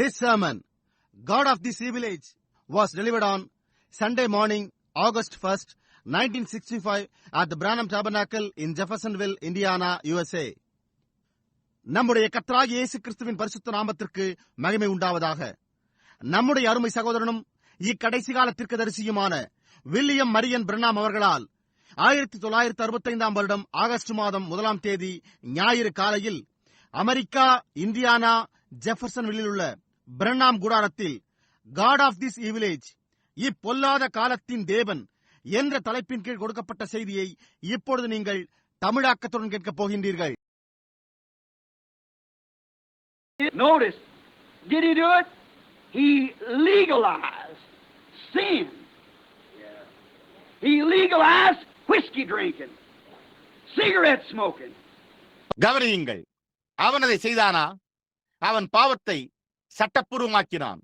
This sermon, God of this Evil Age, was delivered on Sunday morning, August 1st, 1965 at the Branham Tabernacle in Jeffersonville, Indiana, USA. நம்முடைய கர்த்தராகிய இயேசு கிறிஸ்துவின் பரிசுத்த நாமத்திற்கு மகிமை உண்டாவதாக. நம்முடைய அருமை சகோதரனும் இக்கடைசி கால தீர்க்கதரிசியுமான வில்லியம் மரியன் பிரணாம் அவர்களால் 1965 வருடம் ஆகஸ்ட் மாதம் 1ஆம் தேதி ஞாயிறு காலையில் அமெரிக்கா, இந்தியானா, ஜெஃபர்சன்வில்லில் உள்ள பிரணாம் கூடாரத்தில் God of this evil age, இப்பொல்லாத காலத்தின் தேவன் என்ற தலைப்பின் கீழ் கொடுக்கப்பட்ட செய்தியை இப்பொழுது நீங்கள் தமிழாக்கத்துடன் கேட்கப் போகின்றீர்கள். Notice, did he do it? He legalized sin. He legalized whiskey drinking, cigarette smoking. கவனியுங்கள், அவன் அதை செய்தானா? அவன் பாவத்தை சட்டப்பூர்வமாக்கினான்.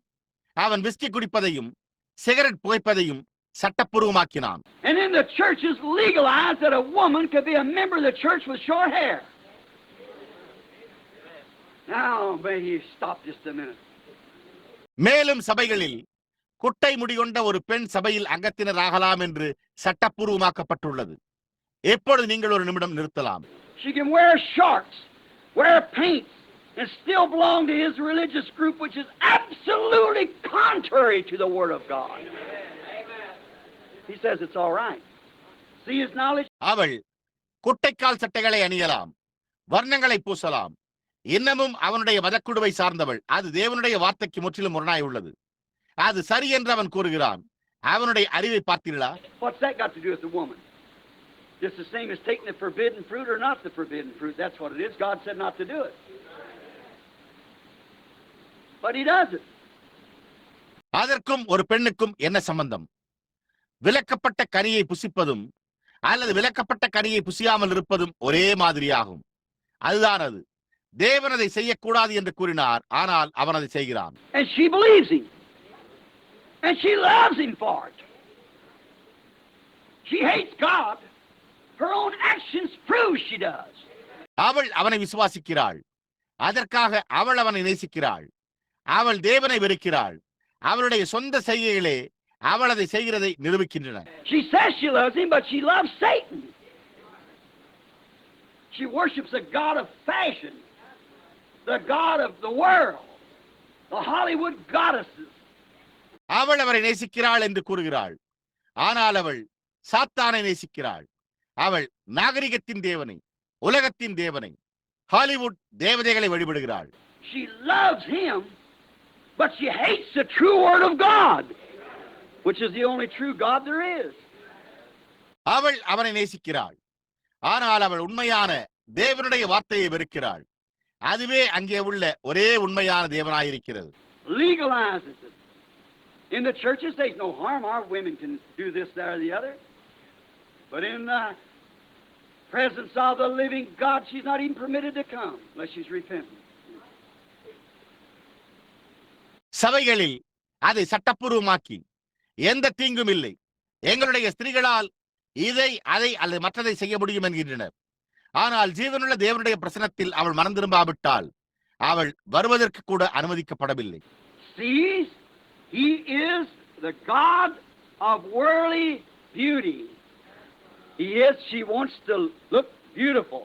அவன் விஸ்கி குடிப்பதையும் சிகரெட் புகைப்பதையும் சட்டப்பூர்வமாக்கினான். And then the churches legalized that a woman could be a member of the church with short hair. Now, may you stop just a minute. மேலும் சபைகளில் குட்டை முடிகொண்ட ஒரு பெண் சபையில் அங்கத்தினர் ஆகலாம் என்று சட்டப்பூர்வமாக்கப்பட்டுள்ளது. எப்பொழுது நீங்கள் ஒரு நிமிடம் நிறுத்தலாம். She can wear shorts, wear paints, and still belong to his religious group, which is absolutely contrary to the Word of God. He says it's all right. See his knowledge? அவள் குட்டைக்கால் சட்டைகளை அணியலாம், வர்ணங்களை பூசலாம், இன்னமும் அவனுடைய மதக்குழுவை சார்ந்தவள். அது தேவனுடைய வார்த்தைக்கு முற்றிலும் முரணாய் உள்ளது. அது சரி என்று அவன் கூறுகிறான். அவனுடைய அறிவை பார்த்தீர்களா? What's that got to do with the woman? Just the same as taking the forbidden fruit or not the forbidden fruit. That's what it is. God said not to do it. But he does it. அதற்கும் ஒரு பெண்ணுக்கும் என்ன சம்பந்தம்? விலக்கப்பட்ட கனியை புசிப்பதும் அல்லது விலக்கப்பட்ட கனியை புசியாமல் இருப்பதும் ஒரே மாதிரியாகும். அதுதான் அது. தேவன் அதை செய்யக்கூடாது என்று கூறினார், ஆனால் அவன் அதை செய்கிறான். And she believes him. And she loves him for it. She hates God. Her own actions prove she does. அவள் அவனை விசுவாசிக்கிறாள். அதற்காக அவள் அவனை நேசிக்கிறாள். அவள் தேவனை வெறுக்கிறாள். அவளுடைய சொந்த செய்கைகளே அவள் அதை செய்கிறதை நிரூபிக்கின்றன. She says she loves him, but she loves Satan. She worships a god of fashion, the god of the world, the Hollywood goddesses. அவள் அவரை நேசிக்கிறாள் என்று கூறுகிறாள். ஆனால் அவள் சாத்தானை நேசிக்கிறாள். அவள் நாகரிகத்தின் தேவனை, உலகத்தின் தேவனை, ஹாலிவுட் தேவதைகளை வழிபடுகிறாள். She loves him, but she hates the true word of God, which is the only true God there is. அவள் அவனை நேசிக்கிறாள். ஆனால் அவள் உண்மையான தேவனுடைய வார்த்தையை வெறுக்கிறாள். அதுவே அங்கே உள்ள ஒரே உண்மையான தேவனாயிருக்கிறது. Legalizes it. In the churches, there's no harm. Our women can do this, that, or the other. But in the presence of the living God, she's not even permitted to come unless she's repentant. சபைகளில் அதை சட்டப்பூர்வமாக்கி எந்த தீங்கும் இல்லை, எங்களுடைய ஸ்திரீகளால் இதை அதை அல்லது மற்றதை செய்ய முடியும் என்கின்றனர். ஆனால் ஜீவனுள்ள தேவனுடைய பிரசனத்தில் அவள் மனம் திரும்பாவிட்டால் அவள் வருவதற்கு கூட அனுமதிக்கப்படவில்லை. Sees, he is the God of worldly beauty. He is, she wants to look beautiful.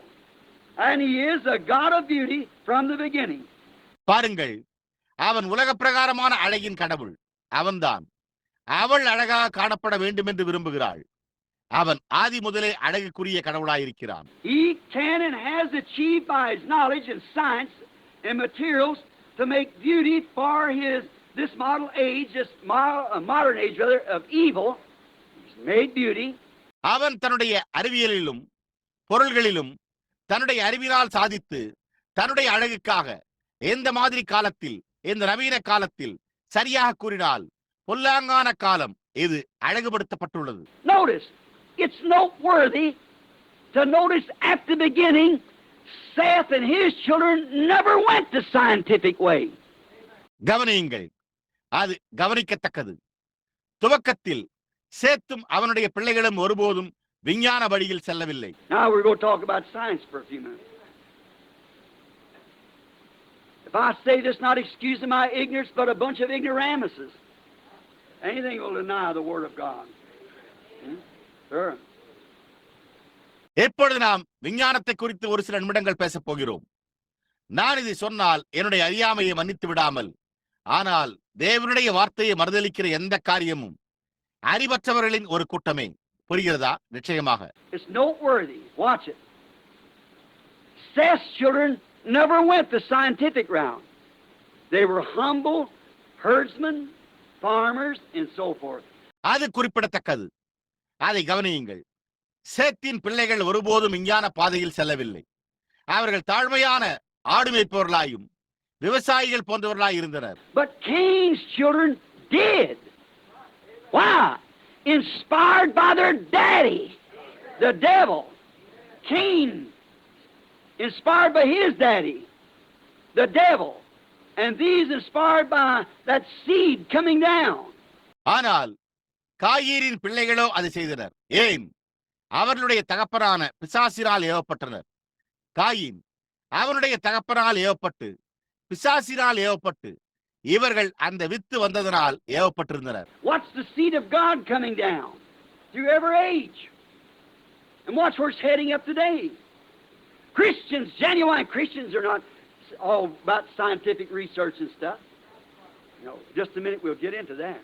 And he is a God of beauty from the beginning. பாருங்கள், அவன் உலக பிரகாரமான அழகின் கடவுள். அவன்தான். அவள் அழகாக காணப்பட வேண்டும் என்று விரும்புகிறாள். அவன் ஆதி முதலே அழகுக்குரிய கடவுளாயிருக்கிறான். He can and has achieved by his knowledge and science and materials to make beauty for this modern age, modern age rather, of evil. He's made beauty. அவன் தன்னுடைய அறிவியலிலும் பொருள்களிலும் தன்னுடைய அறிவினால் சாதித்து தன்னுடைய அழகுக்காக எந்த மாதிரி காலத்தில், இந்த நவீன காலத்தில் சரியாக கூறினால் பொல்லாங்கான காலம் இது அழகுபடுத்தப்பட்டுள்ளது. Notice, it's noteworthy to notice at the beginning, Seth and his children never went the scientific way. கவனியுங்கள், அது கவனிக்கத்தக்கது. துவக்கத்தில் சேத்தும் அவனுடைய பிள்ளைகளும் ஒருபோதும் விஞ்ஞான வழியில் செல்லவில்லை. Now we're going to talk about science for a few minutes. If I say this, not excusing my ignorance, but a bunch of ignoramuses. Anything will deny the Word of God. Sure. எப்பொழுது நாம் விஞ்ஞானத்தை குறித்து ஒரு சில நிமிடங்கள் பேசப் போகிறோம். நான் இதை சொன்னால் என்னுடைய அறியாமையை மன்னித்து விடாமல், ஆனால் தேவனுடைய வார்த்தையை மறுதலிக்கிற எந்த காரியமும் அறிவற்றவர்களின் ஒரு கூட்டமே. புரிகிறதா? நிச்சயமாக. It's noteworthy. Watch it. Seth's children never went the scientific route. They were humble herdsmen, farmers, and so forth. அது குறிப்பிடத்தக்கது. அதை கவனியுங்கள். சேத்தின் பிள்ளைகள் ஒருபோதும் விஞ்ஞான பாதையில் செல்லவில்லை. அவர்கள் தாழ்மையான ஆடு மேய்ப்பவர்களாயும் விவசாயிகள் போன்றவர்களாய் இருந்தனர். But Cain's children did. Why? Inspired by their daddy, the devil. Cain, inspired by his daddy, the devil. And these inspired by that seed coming down. ஆனால் காயீரின் பிள்ளைகளோ அதை செய்தனர். ஏன்? அவர்களுடைய தகப்பனான பிசாசினால் ஏவப்பட்டனர். காயின் அவனுடைய தகப்பனால் ஏவப்பட்டு பிசாசினால் ஏவப்பட்டு இவர்கள் அந்த with வந்ததனால் ஏவப்பட்டிருந்தனர். What's the seed of God coming down through every age? And watch where it's heading up today. Christians, genuine Christians, are not all about scientific research and stuff. No, just a minute, we'll get into that.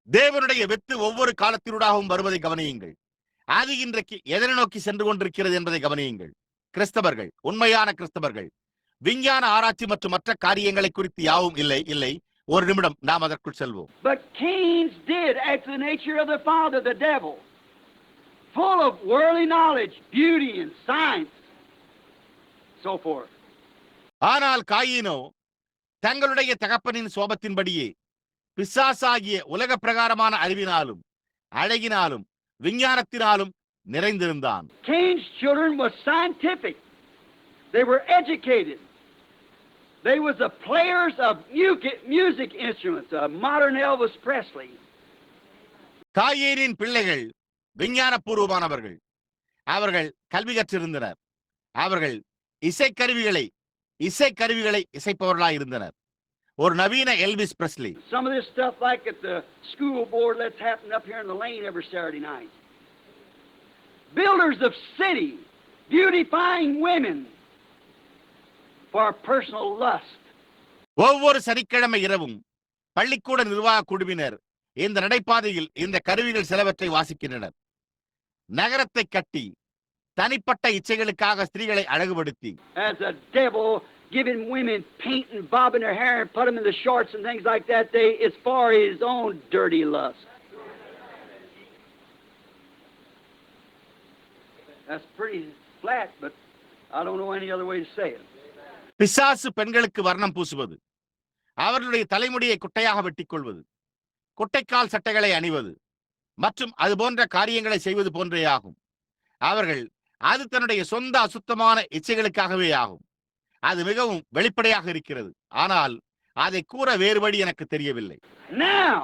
தேவனுடைய with ஒவ்வொரு காலத்தினூடாகவும் வருவதை கவனியுங்கள். அது இன்றைக்கு எதனை நோக்கி சென்று கொண்டிருக்கிறது என்பதை கவனியுங்கள். கிறிஸ்தவர்கள், உண்மையான கிறிஸ்தவர்கள், விஞ்ஞான ஆராய்ச்சி மற்றும் மற்ற காரியங்களை குறித்து யாவும் இல்லை. ஒரு நிமிடம், நாம் அதற்குள் செல்வோம். But Cain's did after the nature of the father, the devil, full of worldly knowledge, beauty and science, so forth. ஆனால் காயினோ தங்களுடைய தகப்பனின் சோபத்தின்படியே பிசாசாகிய உலக பிரகாரமான அறிவினாலும் அழகினாலும் விஞ்ஞானத்தினாலும் நிறைந்திருந்தான். Cain's children were scientific. They were educated. They was the players of music instruments, modern Elvis Presley. காயீனின் பிள்ளைகள் விஞ்ஞானபூர்வமானவர்கள். அவர்கள் கல்வி கற்றிருந்தனர். அவர்கள் இசைக்கருவிகளை இசைப்பவர்களாய் இருந்தனர். ஒரு நவீன Elvis Presley. Some of this stuff like at the school board let's happen up here in the lane every Saturday night. Builders of city, beautifying women for personal lust. ஒவ்வொரு சனிக்கிழமை இரவும் பள்ளிக்கூட நிர்வாக குழுவினர் இந்த நடைபாதையில் இந்த கருவிகள் சிலவற்றை வாசிக்கின்றனர். நகரத்தை கட்டி தனிப்பட்ட இச்சைகளுக்காக ஸ்திரீகளை அழகுபடுத்தி. As a devil giving women paint and bobbing their hair and put them in the shorts and things like that, it's for his own dirty lust. That's pretty flat, but I don't know any other way to say it. பிசாசு பெண்களுக்கு வர்ணம் பூசுவது, அவர்களுடைய தலைமுடியை குட்டையாக வெட்டிக் கொள்வது, குட்டைக்கால் சட்டைகளை அணிவது மற்றும் அது போன்ற காரியங்களை செய்வது போன்றே ஆகும். அவர்கள் அது தன்னுடைய சொந்த அசுத்தமான இச்சைகளுக்காகவே ஆகும். அது மிகவும் வெளிப்படையாக இருக்கிறது. ஆனால் அதை கூற வேறுபடி எனக்கு தெரியவில்லை. Now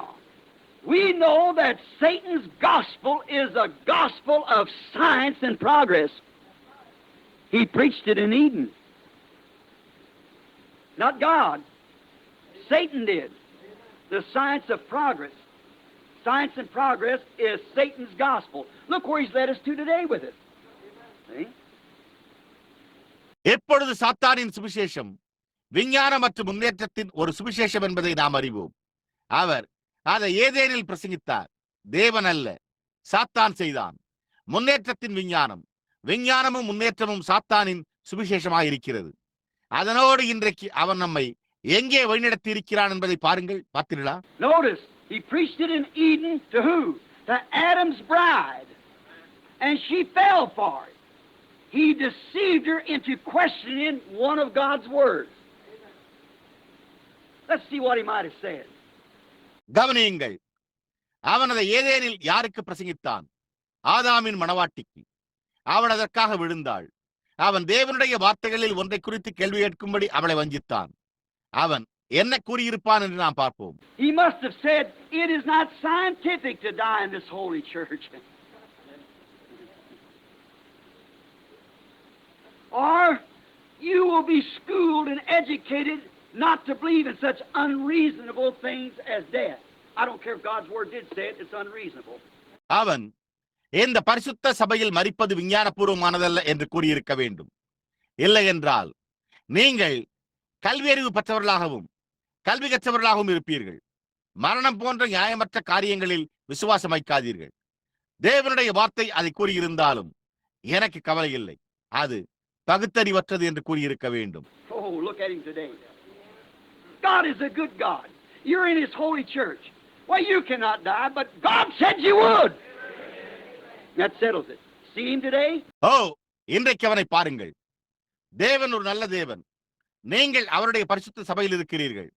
we know that Satan's gospel is a gospel of science and progress. He preached it in Eden. Not God. Satan did. The science of progress. Science and progress is Satan's gospel. Look where he's led us to today with it. See? எப்பொழுது சாத்தானின் சுவிசேஷம் விஞ்ஞான மற்றும் முன்னேற்றத்தின் ஒரு சுவிசேஷம் என்பதை நாம் அறிவோம். அவர் அதை ஏதேனில் பிரசங்கித்தார். தேவன் அல்ல, சாத்தான் செய்தான். முன்னேற்றத்தின் விஞ்ஞானம், விஞ்ஞானமும் முன்னேற்றமும் சாத்தானின் சுவிசேஷமாயிருக்கிறது. அதனோடு இன்றைக்கு அவன் நம்மை எங்கே வழிநடத்தி இருக்கிறான் என்பதை பாருங்கள். பார்த்தீர்களா? Notice, he preached it in Eden to who? To Adam's bride. And she fell for it. He deceived her into questioning one of God's words. Let's see what he might have said. கவனியுங்கள். அவன் அதை ஏதேனில் யாருக்கு பிரசங்கித்தான்? ஆதாமின் மணவாட்டிக்கு. அவன் அதற்காக விழுந்தாள். அவன் தேவனுடைய வார்த்தைகளில் ஒன்றை குறித்து கேள்வி கேட்கும்படி அவளை வஞ்சித்தான். அவன் என்ன கூறியிருப்பான் என்று நாம் பார்ப்போம். He must have said, it is not scientific to die in this holy church. Or, you will be schooled and educated not to believe in such unreasonable things as death. I don't care if God's Word did say it, it's unreasonable. அவன் இந்த பரிசுத்த சபையில் மரிப்பது விஞ்ஞானபூர்வமானதல்ல என்று கூறியிருக்க வேண்டும். இல்லை என்றால் நீங்கள் கல்வியறிவு பெற்றவர்களாகவும் கல்வி கற்றவர்களாகவும் இருப்பீர்கள். மரணம் போன்ற நியாயமற்ற காரியங்களில் விசுவாசம் வைக்காதீர்கள். தேவனுடைய வார்த்தை அதை கூறியிருந்தாலும் எனக்கு கவலை இல்லை, அது பகுத்தறிவற்றது என்று கூறியிருக்க வேண்டும். Oh, look at him today. God is a good God. You're in His holy church. Well, you cannot die, but God said you would. That settles it. See him today? இன்றைக்கு அவனை பாருங்கள். தேவன் ஒரு நல்ல தேவன். நீங்கள் அவருடைய பரிசுத்த சபையில் இருக்கிறீர்கள்.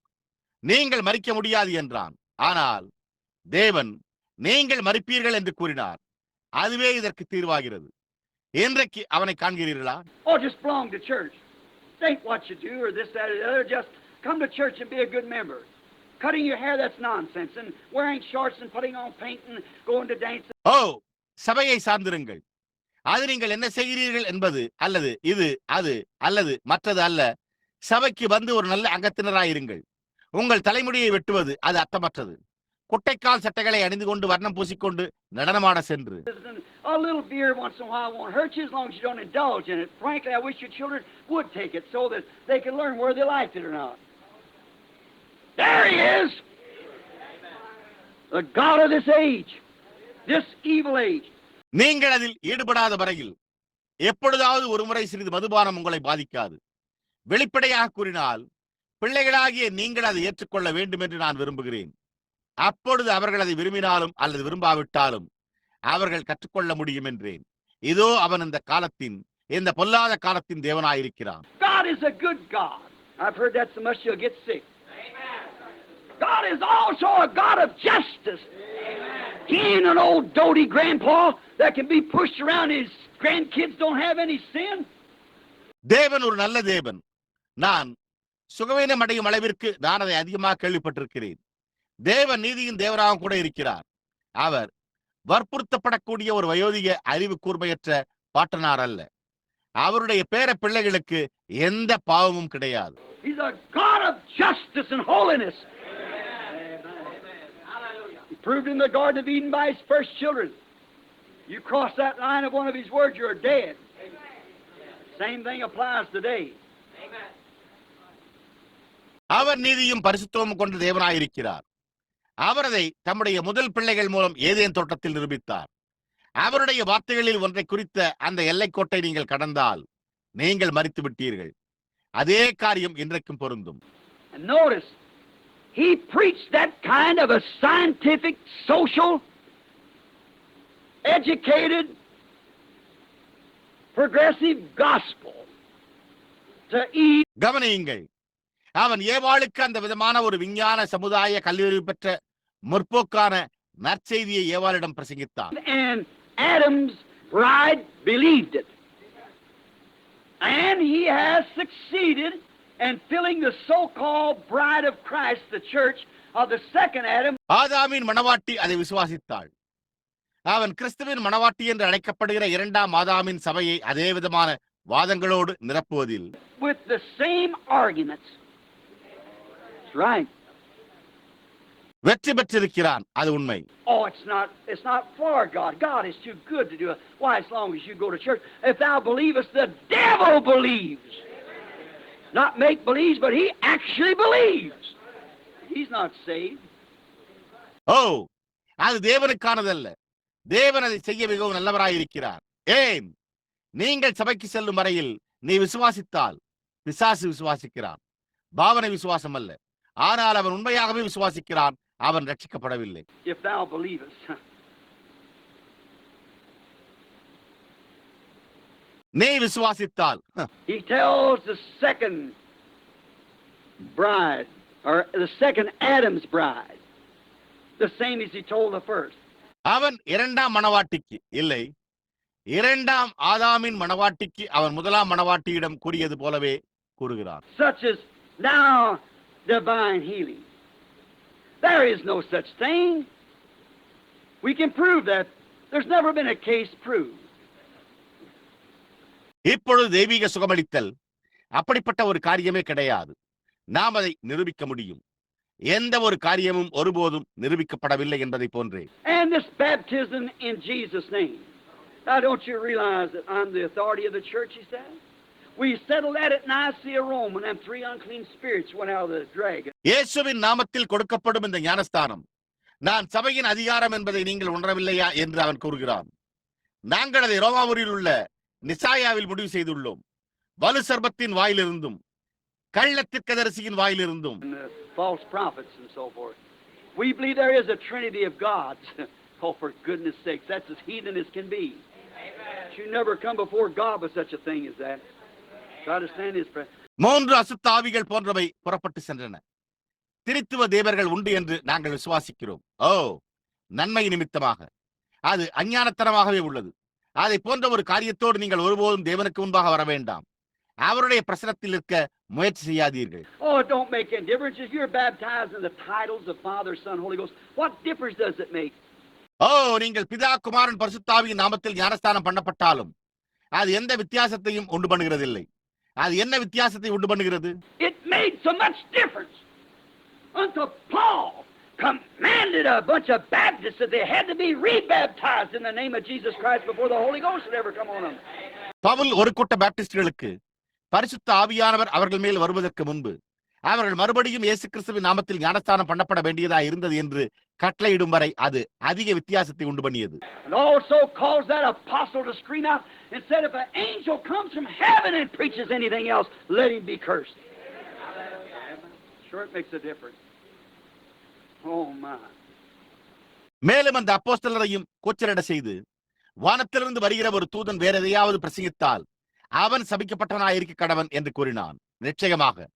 நீங்கள் மரிக்க முடியாது என்றான். ஆனால் தேவன் நீங்கள் மரிப்பீர்கள் என்று கூறினார். அதுவே இதற்கு தீர்வாகிறது. இன்றைக்கு அவனை காண்கிறீர்களா? Just belong to church. Think what you do or this, that, or the other. Just come to church and be a good member. Cutting your hair, that's nonsense. And wearing shorts and putting on paint and going to dance. சபையை சார்ந்திருங்கள். அது நீங்கள் என்ன செய்கிறீர்கள் என்பது அல்லது இது அது அல்லது மற்றது அல்ல. சபைக்கு வந்து ஒரு நல்ல அங்கத்தினராயிருங்கள். உங்கள் தலைமுடியை வெட்டுவது அது அர்த்தமற்றது. குட்டைக்கால் சட்டைகளை அணிந்து கொண்டு வர்ணம் பூசிக்கொண்டு நடனமாட சென்று A little beer once in a while won't hurt you as long as you don't indulge in it. Frankly, I wish your children would take it so that they can learn whether they liked it or not. There he is! The God of this age, this evil age. நீங்கள் அதில் ஈடுபடாத வரையில் எப்பொழுதாவது ஒரு முறை சிறிது மதுபானம் உங்களை பாதிக்காது. வெளிப்படையாக கூறினால் பிள்ளைகளாகிய நீங்கள் அதை ஏற்றுக்கொள்ள வேண்டும் என்று நான் விரும்புகிறேன். அப்பொழுது அவர்கள் அதை விரும்பினாலும் அல்லது விரும்பாவிட்டாலும் அவர்கள் கற்றுக்கொள்ள முடியும் என்றேன். இதோ அவன் இந்த காலத்தின் இந்த பொல்லாத காலத்தின் தேவனாயிருக்கிறான். God is a good God. I've heard that so much you'll get sick. God is also a God of justice. He ain't an old doty grandpa that can be pushed around. His grandkids don't have any sin. தேவன் ஒரு நல்ல தேவன். நான் சுகவீனம் அடையும் அளவிற்கு நான் அதை அதிகமாக கேள்விப்பட்டிருக்கிறேன். தேவன் நீதியின் தேவனாக கூட இருக்கிறார். அவர் வற்புறுத்தப்படக்கூடிய ஒரு வயோதிக அறிவு கூர்மையற்ற பாட்டனார் அல்ல. அவருடைய பேர பிள்ளைகளுக்கு எந்த பாவமும் கிடையாது. He's a God of justice and holiness. He proved in the Garden of Eden by his first children. You cross that line of one of his words, you're dead. Same thing applies today. அவர் நீதியும் பரிசுத்தமும் கொண்ட தேவனாயிருக்கிறார். அவர் அதை தம்முடைய முதல் பிள்ளைகள் மூலம் Eden தோட்டத்தில் நிரூபித்தார். அவருடைய வார்த்தைகளில் ஒன்றை குறித்த அந்த எல்லைக்கோட்டை நீங்கள் கடந்தால் நீங்கள் மரித்து விட்டீர்கள். அதே காரியம் இன்றைக்கும் பொருந்தும். And notice, he preached that kind of a scientific, social, educated, progressive gospel to eat. கவனியுங்கள், அவன் ஏவாளுக்கு அந்த விதமான ஒரு விஞ்ஞான சமுதாய கல்லூரி பெற்ற முற்போக்கான நற்செய்தியை ஏவாளிடம் பிரசங்கித்தான். And Adam's bride believed it. And he has succeeded in filling the so-called bride of Christ, the church of the second Adam. ஆதாமின் மணவாட்டி அதை விசுவாசித்தாள். அவன் கிறிஸ்துவின் மணவாட்டி என்று அழைக்கப்படுகிற இரண்டாம் ஆதாமின் சபையை அதே விதமான வாதங்களோடு நிரப்புவதில் with the same arguments. That's right. வெற்றி பெற்றிருக்கிறான். அது உண்மை. Oh, it's not for God. God is too good to do it. Why, as long as you go to church, if thou believest, the devil believes. Not make believes, but he actually believes. He's not saved. அது தேவனுக்கானதல்ல. தேவன் அதை செய்ய மிகவும் நல்லவராயிருக்கிறார். ஏன்? நீங்கள் சபைக்கு செல்லும் வரையில் நீ விசுவாசித்தால் பிசாசு விசுவாசிக்கிறான். பாவனை விசுவாசம் அல்ல. ஆனால் அவன் உண்மையாகவே விசுவாசிக்கிறான். அவன் ரட்சிக்கப்படவில்லை. If thou believest. நீ விசுவாசித்தால். He tells the second bride, or the second Adam's bride, the same as he told the first. அவன் இரண்டாம் மணவாட்டிக்கு இல்லை, இரண்டாம் ஆதாமின் மணவாட்டிக்கு அவன் முதலாம் மணவாட்டியிடம் கூறியது போலவே கூறுகிறான். Such as now divine healing. There is no such thing. We can prove that. There's never been a case proved. இப்பொழுது தெய்வீக சுகமளித்தல் அப்படிப்பட்ட ஒரு காரியமே கிடையாது. நாம் அதை நிரூபிக்க முடியும். எந்த ஒரு காரியமும் ஒருபோதும் நிரூபிக்கப்படவில்லை என்பதை போன்றே. And this baptism in Jesus' name. Now, don't you realize that I'm the authority of the church, he said? We settled that at Nicaea, Rome, when them 3 unclean spirits went out of the dragon. இயேசுவின் நாமத்தில் கொடுக்கப்படும் இந்த ஞானஸ்தானம் நான் சபையின் அதிகாரம் என்பதை நீங்கள் உணரவில்லையா என்று அவன் கூறுகிறான். நாங்கள் அதை ரோமாவூரில் உள்ள நிசாயாவில் முடிவு செய்துள்ளோம். வலு சர்பத்தின் வாயிலிருந்தும் கள்ளத்திற்கதரிசியின் வாயிலிருந்தும் False prophets and so forth. We believe there is a trinity of gods. Oh, for goodness sakes, that's as heathen as can be. You never come before God with such a thing as that. Try to stand his presence. 3 அசுத்த ஆவிகள் போன்றவை புறப்பட்டு சென்றன. திரித்துவ தேவர்கள் உண்டு என்று நாங்கள் விசுவாசிக்கிறோம். ஓ, நன்மை நிமித்தமாக அது அஞ்ஞானத்தனமாகவே உள்ளது. அதை போன்ற ஒரு காரியத்தோடு நீங்கள் ஒருபோதும் தேவனுக்கு முன்பாக வர வேண்டாம். அவருடைய பிரசனத்தில் இருக்க முயற்சி செய்யாதீர்கள். Oh, it don't make any difference if you're baptized in the titles of Father, Son, Holy Ghost. What difference does it make? ஓ, நீங்கள் பிதா, குமாரன், பரிசுத்த ஆவியின் நாமத்தில் ஞானஸ்தானம் பண்ணப்பட்டாலும் அது எந்த வித்தியாசத்தையும் உண்டு பண்ணுகிறதில்லை. அது என்ன வித்தியாசத்தை உண்டு பண்ணுகிறது? It made so much difference. Until Paul commanded a bunch of Baptists that they had to be rebaptized in the name of Jesus Christ before the Holy Ghost would ever come on them. Pavul ஒரு கூட்ட பாப்டிஸ்டுகளுக்கு பரிசுத்த ஆவியானவர் அவர்கள் மேல் வருவதற்கு முன்பு அவர்கள் மறுபடியும் இயேசு கிறிஸ்துவின் நாமத்தில் ஞானஸ்தானம் பண்ணப்பட வேண்டியதா இருந்தது என்று கட்டளையிடும் வரை அது அதிக வித்தியாசத்தை உண்டு பண்ணியது. And also caused that apostle to scream out and said, if an angel comes from heaven and preaches anything else, let him be cursed. Sure, it makes a difference. Oh my. மேலும் அந்த அப்போஸ்தலரையும் கூச்சலிட செய்து, வானத்திலிருந்து வருகிற ஒரு தூதன் வேற எதையாவது பிரசங்கித்தால் அவன் சபிக்கப்பட்டவனாய் இருக்க கடவன் என்று கூறினான். நிச்சயமாக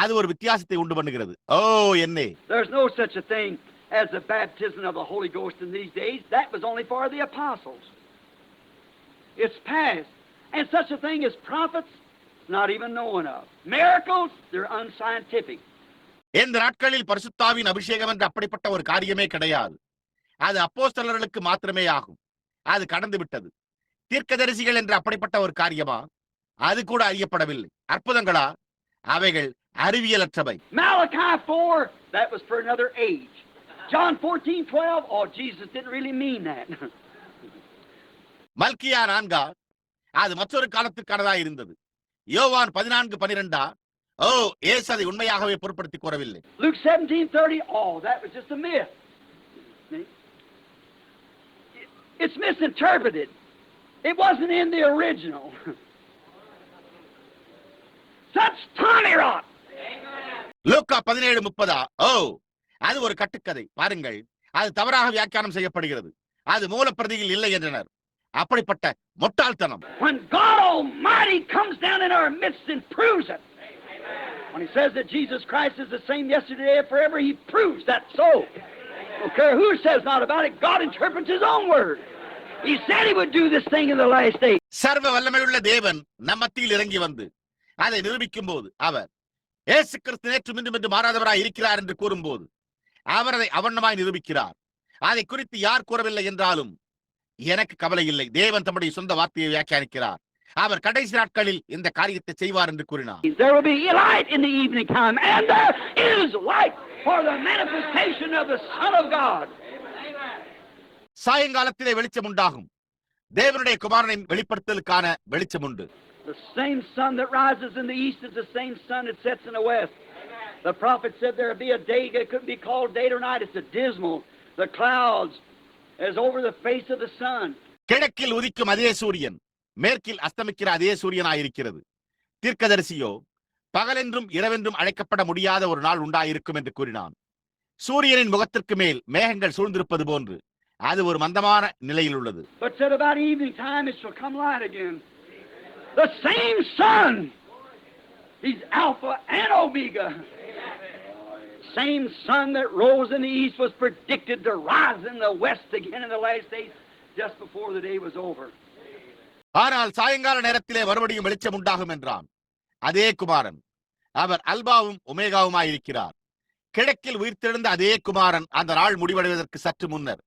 அது ஒரு வித்தியாசத்தை உண்டு பண்ணுகிறது. ஓ, என்னே. There's no such a thing as the baptism of the Holy Ghost in these days. That was only for the apostles. It's past. And such a thing as prophets, not even known of. Miracles, they're unscientific. இந்த நாட்களில் பரிசுத்தாவின் அபிஷேகம் என்று அப்படிப்பட்ட ஒரு காரியமே கிடையாது. அது அப்போஸ்தலர்களுக்கு மாத்திரமே ஆகும். அது கடந்து விட்டது. தீர்க்கதரிசிகள் என்று அப்படிப்பட்ட ஒரு காரியமா? அது கூட அறியப்படவில்லை. அற்புதங்களா? அவைகள் அறிவியலற்றவை. Malachi 4, that was for another age. John 14:12, oh, Jesus didn't really mean that. மல்கியா 4, அது மற்றொரு காலத்திற்கானதா இருந்தது. யோவான் 14:12, ஓ, இயேசு அதை உண்மையாகவே பொருட்படுத்தி கூறவில்லை. Luke 17:30, oh, that was just a myth. It's misinterpreted. It wasn't in the original. Such Tommy Rock. லூக்கா 17:30, ஓ, அது ஒரு கட்டுக்கதை. பாருங்கள், அது தவறாக வியாக்கியானம் செய்யப்படுகிறது. அது மூலப்பிரதியில் இல்லை என்றனர். அப்படிப்பட்ட முட்டாள்தனம். When God Almighty comes down in our midst and proves it. When he says that Jesus Christ is the same yesterday and forever, he proves that so. Don't care who says not about it, God interprets his own word. He said he would do this thing in the last day. சர்வ வல்லமையுள்ள தேவன் நம் மத்தியில் இறங்கி வந்து அதை நிரூபிக்கும் போது அவர் இயேசு கிறிஸ்து நேற்று இன்றும் என்று மாறாதவராய் இருக்கிறார் என்று கூறும்போது அவர் அதை அவண்ணமாய் நிரூபிக்கிறார். அதை குறித்து யார் கூறவில்லை என்றாலும் எனக்கு கவலை இல்லை. தேவன் தம்முடைய சொந்த வார்த்தையை வியாக்கியானிக்கிறார். அவர் கடைசி நாட்களில் இந்த காரியத்தை செய்வார் என்று கூறினார். There will be light in the evening time, and there is light for the manifestation of the Son of God. சாயங்காலத்திலே வெளிச்சம் உண்டாகும். தேவனுடைய குமாரனின் வெளிப்படுத்தலுக்கான வெளிச்சம் உண்டு. The same sun that rises in the east is the same sun that sets in the west. The prophet said there would be a day that couldn't be called day or night. It's a dismal. The clouds is over the face of the sun. கிழக்கில் உதிக்கும் அதே சூரியன் மேற்கில் அஸ்தமிக்கிற அதே சூரியனாயிருக்கிறது. தீர்க்கதரிசியோ பகலென்றும் இரவென்றும் அழைக்கப்பட முடியாத ஒரு நாள் உண்டாயிருக்கும் என்று கூறினான். சூரியனின் முகத்திற்கு மேல் மேகங்கள் சூழ்ந்திருப்பது போன்று அது ஒரு மந்தமான நிலையில் உள்ளது. But said about evening time it shall come light again. The same sun. He's Alpha and Omega. Same sun that rose in the east was predicted to rise in the west again in the last days, just before the day was over. ஆனால் சாயங்கால நேரத்திலே மறுபடியும் வெளிச்சம் உண்டாகும் என்றான். அதே குமாரன் அவர் அல்பாவும் ஒமேகாவுமாயிருக்கிறார். கிழக்கில் உயிர்த்தெழுந்த அதே குமாரன் அந்த நாள் முடிவடைவதற்கு சற்று முன்னர்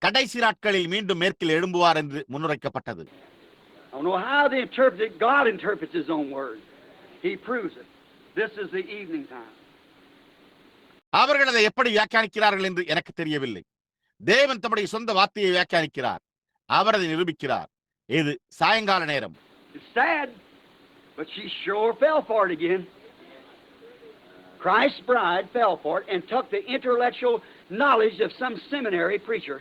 கடைசி நாட்களில் மீண்டும் மேற்கில் எழும்புவார் என்று முன்னுரைக்கப்பட்டது. I don't know how they interpret it. God interprets his own word. He proves it. This is the evening time. அவர்கள் அதை எப்படி வியாக்கியானிக்கிறார்கள் என்று எனக்கு தெரியவில்லை. தேவன் தம்முடைய சொந்த வார்த்தையை வியாக்கியானிக்கிறார். அவர் அதை நிரூபிக்கிறார். இது சாயங்கால நேரம். It's sad, but she sure fell for it again. Christ's bride fell for it and took the intellectual knowledge of some seminary preacher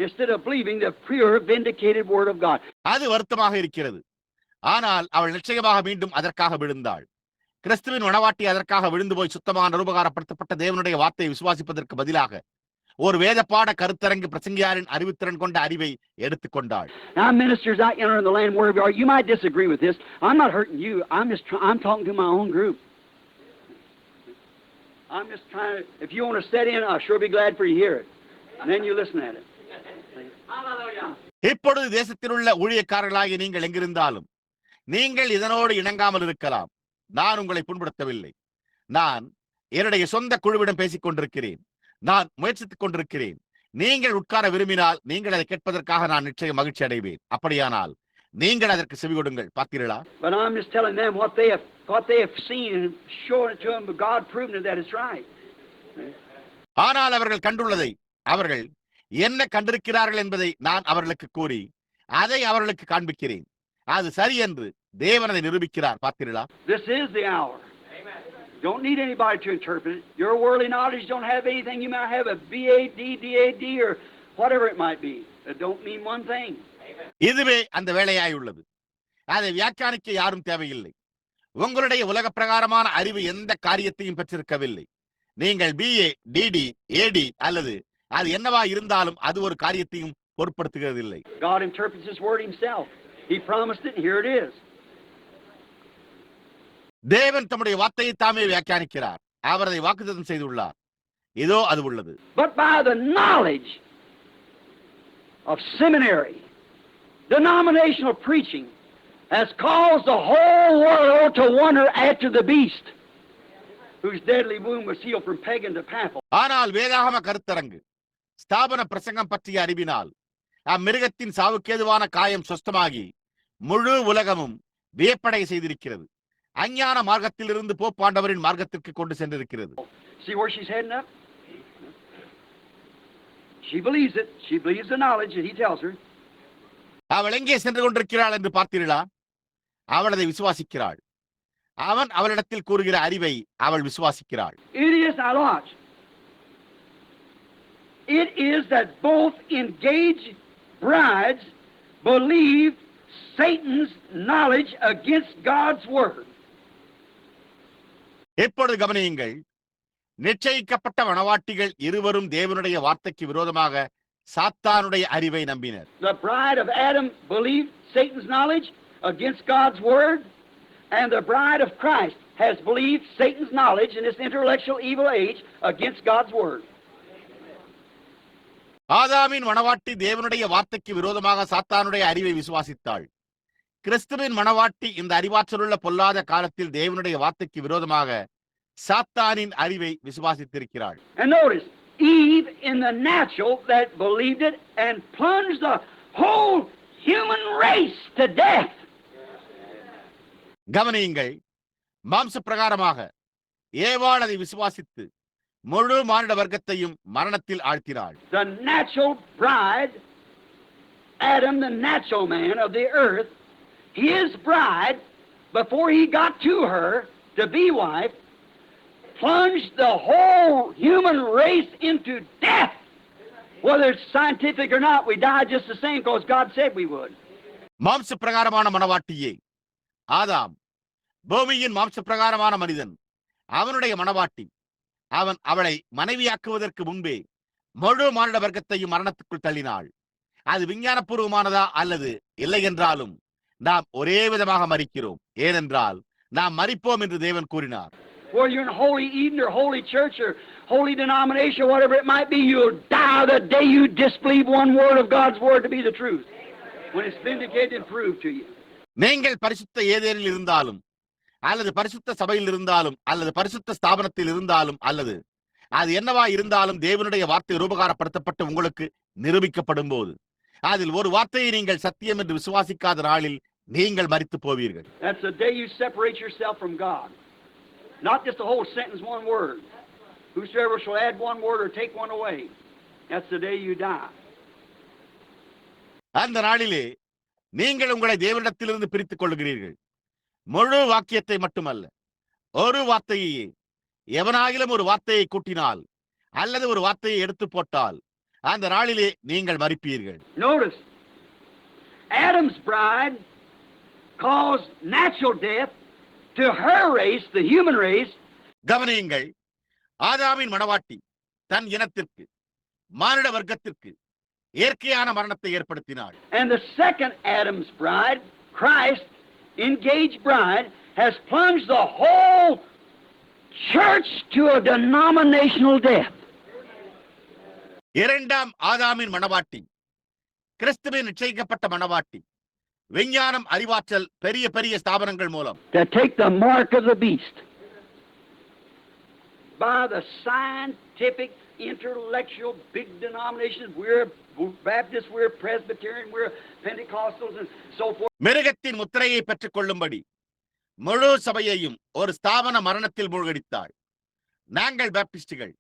instead of believing the pure vindicated word of God. அது வருத்தமாக இருக்கிறது. ஆனால் அவள் நிச்சயமாக மீண்டும் அதற்காக விழுந்தாள். கிறிஸ்துவின் மணவாட்டி அதற்காக விழுந்து போய் சுத்தமான உபகாரப்படுத்தப்பட்ட தேவனுடைய வார்த்தையை விசுவாசிப்பதற்கு பதிலாக ஒரு வேதப்பாட கருத்தரங்கு பிரசங்கியாரின் அறிவுத்திறன் கொண்ட அறிவை எடுத்துக்கொண்டாள். Now, ministers out yonder in the land wherever you are, you might disagree with this. I'm not hurting you. I'm talking to my own group. I'm just trying to. If you want to set in, I'll sure be glad for you to hear it. And then you listen at it. Hallelujah. இப்பொழுது தேசத்தில் உள்ள ஊழியக்காரர்களாகி நீங்கள் எங்கிருந்தாலும் நீங்கள் இதனோடு இணங்காமல் இருக்கலாம். நான் உங்களை புண்படுத்தவில்லை. நான் என்னுடைய சொந்த குழுவிடம் பேசிக் கொண்டிருக்கிறேன். நான் முயற்சித்துக் கொண்டிருக்கிறேன். நீங்கள் உட்கார விரும்பினால் நீங்கள் அதை கேட்பதற்கு நான் நிச்சயம் மகிழ்ச்சி அடைவேன். அப்படியானால் நீங்கள் அதற்கு செவி கொடுங்கள். பார்த்தீர்களா? But I'm just telling them what they have seen and showing it to them, but God proving that it's right. ஆனால் அவர்கள் கண்டுள்ளதை அவர்கள் என்ன கண்டிருக்கிறார்கள் என்பதை நான் அவர்களுக்கு கூறி அதை அவர்களுக்கு காண்பிக்கிறேன். அது சரி என்று தேவன் அதை நிரூபிக்கிறார். பார்த்தீர்களா? This is the hour. Don't need anybody to interpret it. Your worldly knowledge don't have anything. You might have a BAD, DAD, or whatever it might be. It don't mean one thing. இதுவே அந்த வேலையாய் உள்ளது. அதை வியாக்கியானிக்க யாரும் தேவையில்லை. உங்களுடைய உலக பிரகாரமான அறிவு எந்த காரியத்தையும் பெற்றிருக்கவில்லை. நீங்கள் BA, DD, AD அல்லது அது என்னவா இருந்தாலும் அது ஒரு காரியத்தையும் பொருட்படுத்துகிறதில்லை. God interprets His word Himself. He promised it, and here it is. தேவன் தம்முடைய வார்த்தையை தாமே வியாக்கியானிக்கிறார். அவர் அதை வாக்குத்தத்தம் செய்துள்ளார். இதோ அது உள்ளது. But by the knowledge of seminary, denominational preaching has caused the whole world to wonder after the beast, whose deadly wound was healed from pagan to papal. ஆனால் வேதாகம கருத்தரங்கு ஸ்தாபன பிரசங்கம் பற்றிய அறிவினால் அம்மிருகத்தின் சாவுக்கேதுவான காயம் சுஸ்தமாகி முழு உலகமும் வியப்படை செய்திருக்கிறது. அஞ்ஞான மார்க்கத்திலிருந்து போப்பாண்டவரின் மார்க்கத்திற்கு கொண்டு சென்றிருக்கிறது. See where she's heading up? She believes it. She believes the knowledge that he tells her. அவள் எங்கே சென்று கொண்டிருக்கிறாள் என்று பார்த்தீர்களா? அவள் அதை விசுவாசிக்கிறாள். அவன் அவளிடத்தில் கூறுகிற அறிவை அவள் விசுவாசிக்கிறாள். It is, now watch. It is that both engaged brides believe Satan's knowledge against God's word. எப்பொழுது கவனியுங்கள், நிச்சயிக்கப்பட்ட மணவாட்டிகள் இருவரும் தேவனுடைய வார்த்தைக்கு விரோதமாக சாத்தானுடைய அறிவை நம்பினர். The bride of Adam believed Satan's knowledge against God's word, and the bride of Christ has believed Satan's knowledge in this intellectual evil age against God's word. ஆதாமின் மணவாட்டி தேவனுடைய வார்த்தைக்கு விரோதமாக சாத்தானுடைய அறிவை விசுவாசித்தாள். கிறிஸ்துவின் மணவாட்டி இந்த அறிவாற்றலுள்ள பொல்லாத காலத்தில் தேவனுடைய வார்த்தைக்கு விரோதமாக சாத்தானின் அறிவை விசுவாசித்திருக்கிறாள். And notice, Eve in the natural that believed it and plunged the whole human race to death. கவனியுங்கள், மாம்ச பிரகாரமாக ஏவாள் அதை விசுவாசித்து முழு மானிட வர்க்கத்தையும் மரணத்தில் ஆழ்த்தினாள். The natural bride, Adam, the natural man of the earth, his bride, before he got to her to be wife, plunged the whole human race into death. Whether it's scientific or not, we die just the same because God said we would. மாம்ச பிரகாரமான மணவாட்டியே, ஆதாம் பூமியின் மாம்ச பிரகாரமான மனிதன், அவனுடைய மணவாட்டி. அவன் அவளை மனைவியாக்குவதற்கு முன்பே முழு மானிட வர்க்கத்தையும் மரணத்துக்குள் தள்ளினாள். அது விஞ்ஞானபூர்வமானதா அல்லது இல்லை என்றாலும் நாம் ஒரே விதமாக மரிக்கிறோம். ஏனென்றால் நாம் மரிப்போம் என்று தேவன் கூறினார். Whether you're in Holy Eden or Holy Church or Holy Denomination, whatever it might be, you'll die the day you disbelieve one word of God's word to be the truth, when it's vindicated and proved to you. நீங்கள் பரிசுத்த ஏதேனில் இருந்தாலும் அல்லது பரிசுத்த சபையில் இருந்தாலும் அல்லது பரிசுத்த ஸ்தாபனத்தில் இருந்தாலும் அல்லது அது என்னவா இருந்தாலும் தேவனுடைய வார்த்தை ரூபகாரப்படுத்தப்பட்டு உங்களுக்கு நிரூபிக்கப்படும் போது அதில் ஒரு வார்த்தையை நீங்கள் சத்தியம் என்று விசுவாசிக்காத நாளில் நீங்கள் மரித்து போவீர்கள். That's the day you separate yourself from God. Not just a whole sentence, one word. Whosoever shall add one word or take one away. That's the day you die. அந்த நாளிலே நீங்கள் உங்களை தேவனிடத்திலிருந்து பிரித்துக் கொள்கிறீர்கள். முழு வாக்கியத்தை மட்டுமல்ல, ஒரு வார்த்தையே. எவனாகிலும் ஒரு வார்த்தையை கூட்டினால் அல்லது ஒரு வார்த்தையை எடுத்து போட்டால் அந்த நாளிலே நீங்கள் மரிப்பீர்கள். Notice, Adam's bride caused natural death to her race, the human race. கவனியுங்கள், ஆதாமின் மணவாட்டி தன் இனத்திற்கு, மானிட வர்க்கத்திற்கு இயற்கையான மரணத்தை ஏற்படுத்தினாள். And the second Adam's bride, Christ, engaged bride, has plunged the whole church to a denominational death. இரண்டாம் ஆதாமின் மணவாட்டி, கிறிஸ்துவின் நிச்சயிக்கப்பட்ட மணவாட்டி, விஞ்ஞானம், அறிவாற்றல், பெரிய பெரிய ஸ்தாபனங்கள் மூலம் To take the mark of the beast. By the scientific, intellectual, big denominations, we're Baptists, we're Presbyterian, we're Pentecostals, and so forth. மிருகத்தின் முத்திரையை பெற்றுக் கொள்ளும்படி முழு சபையையும் ஒரு ஸ்தாபன மரணத்தில் மூழ்கடித்தாள். நாங்கள் பாப்டிஸ்டுகள்,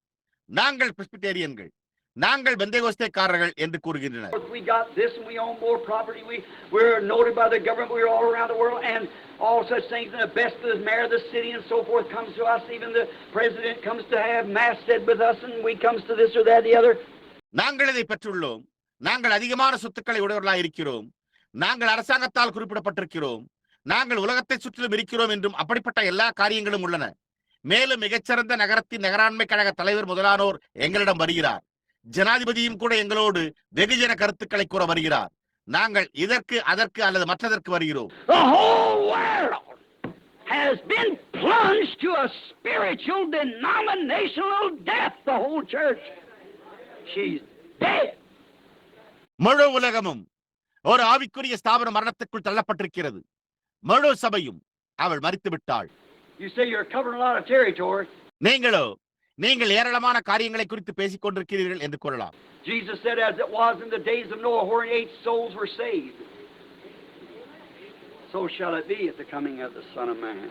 நாங்கள் பிரெஸ்பிட்டேரியன்கள், நாங்கள் பெந்தேகோஸ்தேக்காரர்கள் என்று கூறுகின்றனர். We got this and we own more property. We're noted by the government. We're all around the world and all such things. And the best of the mayor of the city and so forth comes to us. Even the president comes to have mass said with us, and we comes to this or that, the other. நாங்கள் இதை பெற்றுள்ளோம். நாங்கள் அதிகமான சொத்துக்களை உடையவர்களாக இருக்கிறோம். நாங்கள் அரசாங்கத்தால் குறிப்பிடப்பட்டிருக்கிறோம். நாங்கள் உலகத்தை சுற்றிலும் இருக்கிறோம் என்றும் அப்படிப்பட்ட எல்லா காரியங்களும் உள்ளன. மேலும் மிகச்சிறந்த நகரத்தின் நகராண்மை கழக தலைவர் முதலானோர் எங்களிடம் வருகிறார். ஜனாதிபதியும் கூட எங்களோடு வெகுஜன கருத்துக்களை கூற வருகிறார். நாங்கள் இதற்கு, அதற்கு அல்லது மற்றதற்கு வருகிறோம். The whole world has been plunged to a spiritual denominational death. The whole church, she's dead. முழு உலகமும் ஒரு ஆவிக்குரிய ஸ்தாபன மரணத்துக்குள் தள்ளப்பட்டிருக்கிறது. முழு சபையும் அவள் மரித்து விட்டாள். You say you're covering a lot of territory. நீங்கள் ஏராளமான காரியங்களை குறித்து பேசிக் கொண்டிருக்கிறீர்கள் என்று கூறலாம். Jesus said, as it was in the days of Noah, where 8 souls were saved, so shall it be at the coming of the Son of Man.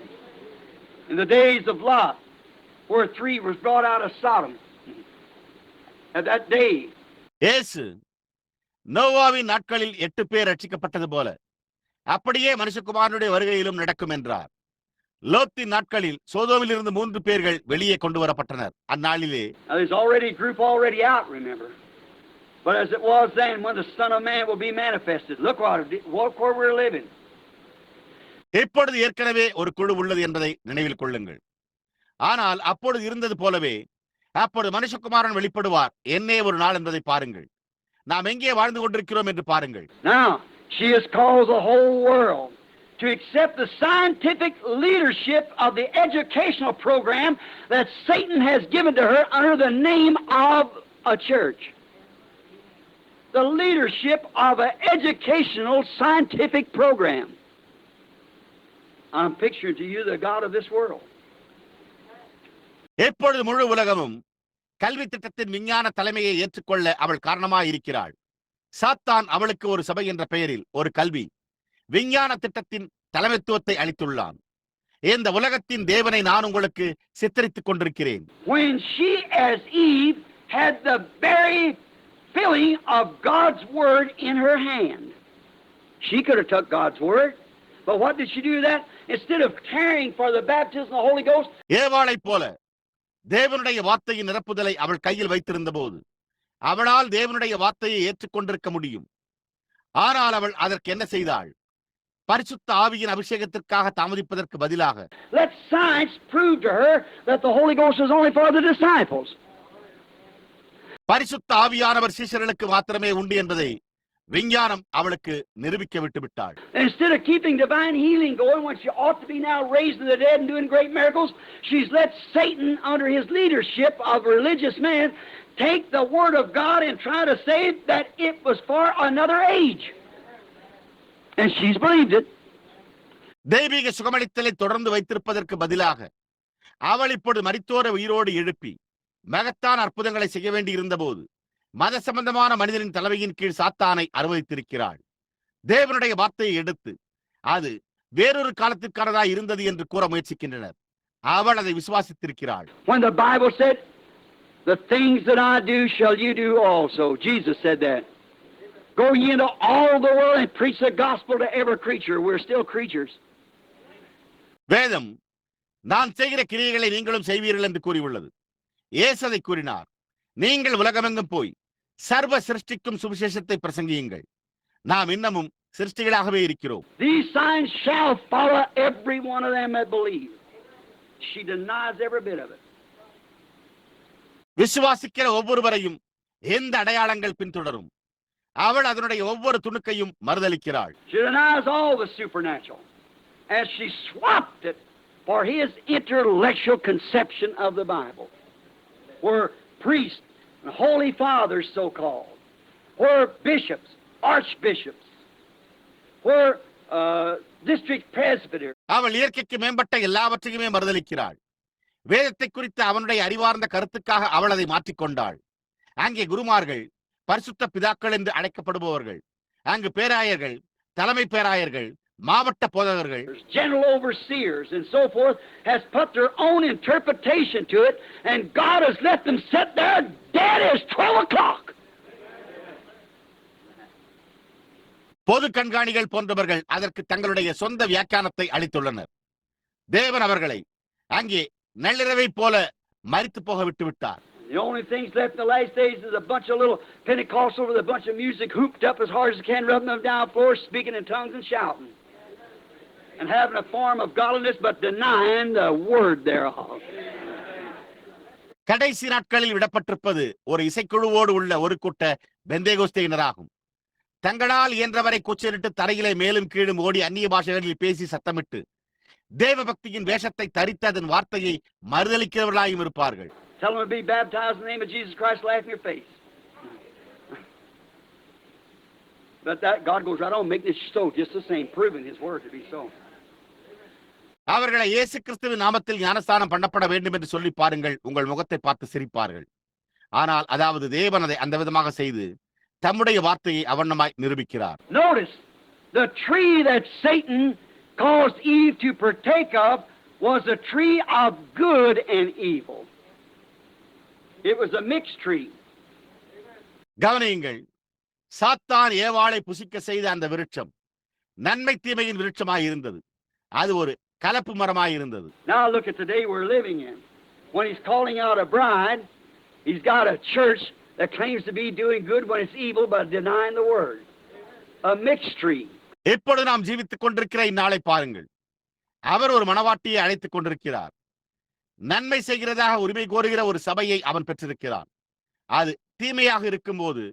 In the days of Lot, where 3 was brought out of Sodom, at that day. இயேசு நோவாவின் நாட்களில் 8 பேர் ரட்சிக்கப்பட்டது போல அப்படியே மனுஷகுமாரனுடைய வருகையிலும் நடக்கும் என்றார். லோத்தின் நாட்களில் சோதோமில் இருந்து 3 பேர்கள் வெளியே கொண்டு வரப்பட்டனர். அந்நாளிலே there's already a group already out, remember. But as it was then, when the Son of Man will be manifested, look where we're living. இப்பொழுது ஏற்கனவே ஒரு குழு உள்ளது என்பதை நினைவில் கொள்ளுங்கள். ஆனால் அப்பொழுது இருந்தது போலவே அப்பொழுது மனுஷகுமாரன் வெளிப்படுவார் என்னே ஒரு நாள் என்பதை பாருங்கள். நாம் எங்கே வாழ்ந்து கொண்டிருக்கிறோம் என்று பாருங்கள். Now, she has called the whole world to accept the scientific leadership of the educational program that Satan has given to her under the name of a church. The leadership of an educational scientific program. I'm picturing to you the God of this world. எப்பொழுது முழு உலகமும் கல்வி திட்டத்தின் விஞ்ஞான தலைமையை ஏற்றுக்கொள்ள அவள் காரணமாய் இருக்கிறாள். சாத்தான் அவளுக்கு ஒரு சபை என்ற பெயரில் ஒரு கல்வி விஞ்ஞான திட்டத்தின் தலைமைத்துவத்தை அளித்துள்ளான். இந்த உலகத்தின் தேவனை நான் உங்களுக்கு சித்தரித்துக் கொண்டிருக்கிறேன். When she as Eve had the very filling of God's word in her hand, she could have took God's word, but what did she do that? Instead of caring for the baptism of the Holy Ghost, ஏவாளை போல தேவனுடைய வார்த்தையின் நிரப்புதலை அவள் கையில் வைத்திருந்த போது அவளால் தேவனுடைய வார்த்தையை ஏற்றுக்கொண்டிருக்க முடியும். ஆனால் அவள் அதற்கு என்ன செய்தாள்? பரிசுத்த ஆவியின் அபிஷேகத்திற்காக தாமதிப்பதற்கு பதிலாக let science prove to her that the Holy Ghost is only for the disciples. பரிசுத்த ஆவியானவர் சீஷர்களுக்கு மாத்திரமே உண்டு என்பதை விஞ்ஞானம் அவளுக்கு நிரூபிக்க விட்டு விட்டாள். Instead of keeping divine healing going when she ought to be now raising the dead and doing great miracles, she's let Satan under his leadership of religious men take the word of God and try to say that it was for another age. And she's believed it. தெய்வீக சுகமளித்தலை தொடர்ந்து வைத்திருப்பதற்கு பதிலாக அவள் இப்பொழுது மரித்தோரை உயிரோடு எழுப்பி மகத்தான அற்புதங்களை செய்ய வேண்டி இருந்த போது மத சம்பந்தமான மனிதனின் தலைமையின் கீழ் சாத்தானை அனுமதித்திருக்கிறாள். தேவனுடைய வார்த்தையை எடுத்து அது வேறொரு காலத்திற்கானதா இருந்தது என்று கூற முயற்சிக்கின்றனர். அவள் அதை விசுவாசித்திருக்கிறாள். When the Bible said, "The things that I do shall you do also," Jesus said that. Go ye into all the world and preach the gospel to every creature. We're still creatures. வேதம் நான் செய்கிற கிரியைகளை நீங்களும் செய்வீர்கள் என்று கூறியுள்ளது. இயேசு அதை கூறினார். நீங்கள் உலகமெங்கும் போய் சர்வ சிருஷ்டிக்கும் சுவிசேஷத்தை பிரசங்கியுங்கள். நாம் இன்னமும் சிருஷ்டிகளாகவே இருக்கிறோம். These signs shall follow every one of them that believe. She denies every bit of it. விசுவாசிக்கிற ஒவ்வொருவரையும் எந்த அடையாளங்கள் பின்தொடரும். அவள் அதனுடைய ஒவ்வொரு துணுக்கையும் மறுதலிக்கிறாள். She denies all the supernatural, as she swapped it for his intellectual conception of the Bible, where priests and holy fathers, so-called, where bishops, archbishops, where district presbyters. அவள் இயற்கைக்கு மேம்பட்ட எல்லாவற்றையுமே மறுதலிக்கிறாள். வேதத்தை குறித்த அவனுடைய அறிவார்ந்த கருத்துக்காக அவள் அதை மாற்றிக்கொண்டாள். அங்கே குருமார்கள், பரிசுத்த பிதாக்கள் என்று அழைக்கப்படுபவர்கள், அங்கு பேராயர்கள், தலைமை பேராயர்கள், மாவட்ட போதகர்கள், general overseers and so forth, has put their own interpretation to it, and God has let them sit there dead as 12 o'clock. பொது கண்காணிகள் போன்றவர்கள் அதற்கு தங்களுடைய சொந்த வியாக்கியானத்தை அளித்துள்ளனர். தேவன் அவர்களை அங்கே நள்ளிரவை போல மரித்து போக விட்டு விட்டார். The only things left in the last days is a bunch of little Pentecostals with a bunch of music hooped up as hard as they can, rubbing them down the floor, speaking in tongues and shouting, and having a form of godliness but denying the word thereof. கடைசி நாட்களில் விடப்பட்டிருப்பது ஒரு இசைக்குழுவோடு உள்ள ஒரு கூட்ட பெந்தேகோஸ்தையினராகும். தங்களால் இயன்றவரை கூச்சலிட்டு தரையிலே மேலும் கீழும் ஓடி அந்நிய பாஷைகளில் பேசி சத்தமிட்டு தேவ பக்தியின் வேஷத்தை தரித்து அதன் வார்த்தையை மறுதலிக்கிறவர்களாயும் இருப்பார்கள். Tell them to be baptized in the name of Jesus Christ, laugh in your face. But that God goes right on making it so just the same, proving His word to be so. அவர்களை இயேசு கிறிஸ்துவின் நாமத்தில் ஞானஸ்தானம் பண்ணப்பட வேண்டும் என்று சொல்லி பாருங்கள், உங்கள் முகத்தை பார்த்து சிரிப்பார்கள். ஆனால் அதாவது தேவன் அதை அந்த விதமாக செய்து தம்முடைய வார்த்தையை அவண்ணமாய் நிரூபிக்கிறார். Notice the tree that Satan caused Eve to partake of was a tree of good and evil. It was a mixed tree. கவனியுங்கள், சாத்தான் ஏவாளை புசிக்க செய்த அந்த விருட்சம் நன்மை தீமையின் விருட்சமாய் இருந்தது. அது ஒரு கலப்பு மரமாய் இருந்தது. Now look at the day we're living in. When he's calling out a bride, he's got a church that claims to be doing good when it's evil by denying the word. A mixed tree. இப்பொழுது நாம் ஜீவித்துக் கொண்டிருக்கிற இந்நாளை பாருங்கள். அவர் ஒரு மணவாட்டியை அழைத்துக் கொண்டிருக்கிறார். நன்மை செய்கிறதாக உரிமை கோருகிற ஒரு சபையை அவன் பெற்றிருக்கிறான். அது தீமையாக இருக்கும்போது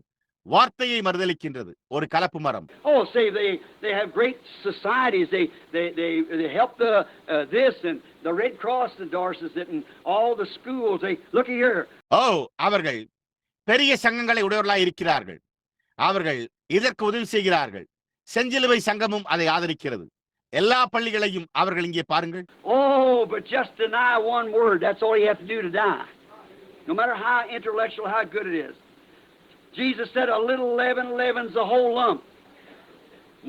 வார்த்தையை மறுதலிக்கின்றது. ஒரு கலப்பு மரம். Oh, say they have great societies. They help the this and the Red Cross endorses it and all the schools. They look here. அவர்கள் பெரிய சங்கங்களை உடையவர்களாய் இருக்கிறார்கள். அவர்கள் இதற்கு உதவி செய்கிறார்கள். செஞ்சிலுவை சங்கமும் அதை ஆதரிக்கிறது. எல்லா பள்ளிகளையும் அவர்கள் இங்கே பாருங்கள். Oh, but just deny one word. That's all you have to do to die. No matter how intellectual, how good it is. Jesus said a little leaven leavens the whole lump.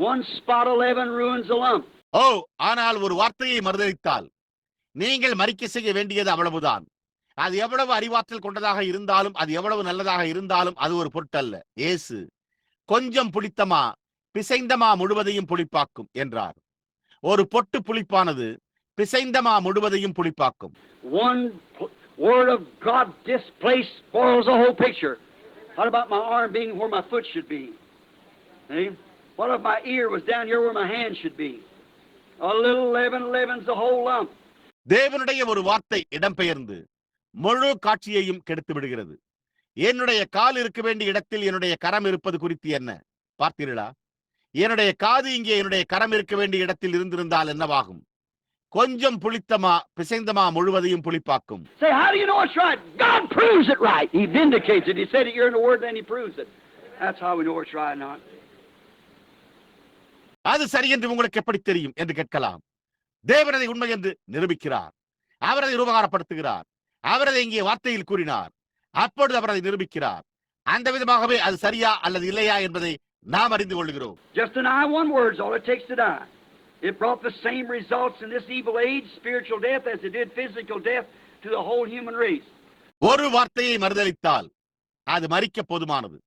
One spot of leaven ruins the lump. ஆனால் ஒரு வார்த்தையை மறுதலித்தால் நீங்கள் மறிக்க செய்ய வேண்டியது அவ்வளவுதான். அது எவ்வளவு அறிவாற்றல் கொண்டதாக இருந்தாலும், அது எவ்வளவு நல்லதாக இருந்தாலும் அது ஒரு பொருட்டல்ல. இயேசு கொஞ்சம் புளித்தமா பிசைந்தமா முழுவதையும் புளிப்பாக்கும் என்றார். ஒரு பொட்டு புளிப்பானது பிசைந்தமா முழுவதையும் புளிப்பாக்கும். One word of God displaced spoils the whole picture. What about my arm being where my foot should be? See? What if my ear was down here where my hand should be? A little leaven leavens the whole lump. தேவனுடைய ஒரு வார்த்தை இடம்பெயர்ந்து முழு காட்சியையும் கெடுத்து விடுகிறது. என்னுடைய கால் இருக்க வேண்டிய இடத்தில் என்னுடைய கரம் இருப்பது குறித்து என்ன பார்த்தீர்களா? என்னுடைய காது இங்கே என்னுடைய கரம் இருக்க வேண்டிய இடத்தில் இருந்திருந்தால் என்னவாகும்? கொஞ்சம் புளித்தமா பிசைந்தமா முழுவதையும் புளிப்பாக்கும். Say, how do you know it's right? God proves it right. He vindicates it. He said it here in the word, then he proves it. That's how we know it's right or not. அது சரி என்று உங்களுக்கு எப்படி தெரியும் என்று கேட்கலாம். தேவன் அதை உண்மை என்று நிரூபிக்கிறார். அவர் அதை உபகாரப்படுத்துகிறார். அவர் அதை இங்கே வார்த்தையில் கூறினார். அப்பொழுது அவர் அதை நிரூபிக்கிறார். அந்த விதமாகவே அது சரியா அல்லது இல்லையா என்பதை நாம் அறிந்து கொள்கிறோம். Just deny one word is all it takes to die. It brought the same results in this evil age, spiritual death, as it did physical death to the whole human race. ஒரு வார்த்தையை மறுதலித்தால் அது மரிக்க போதுமானது.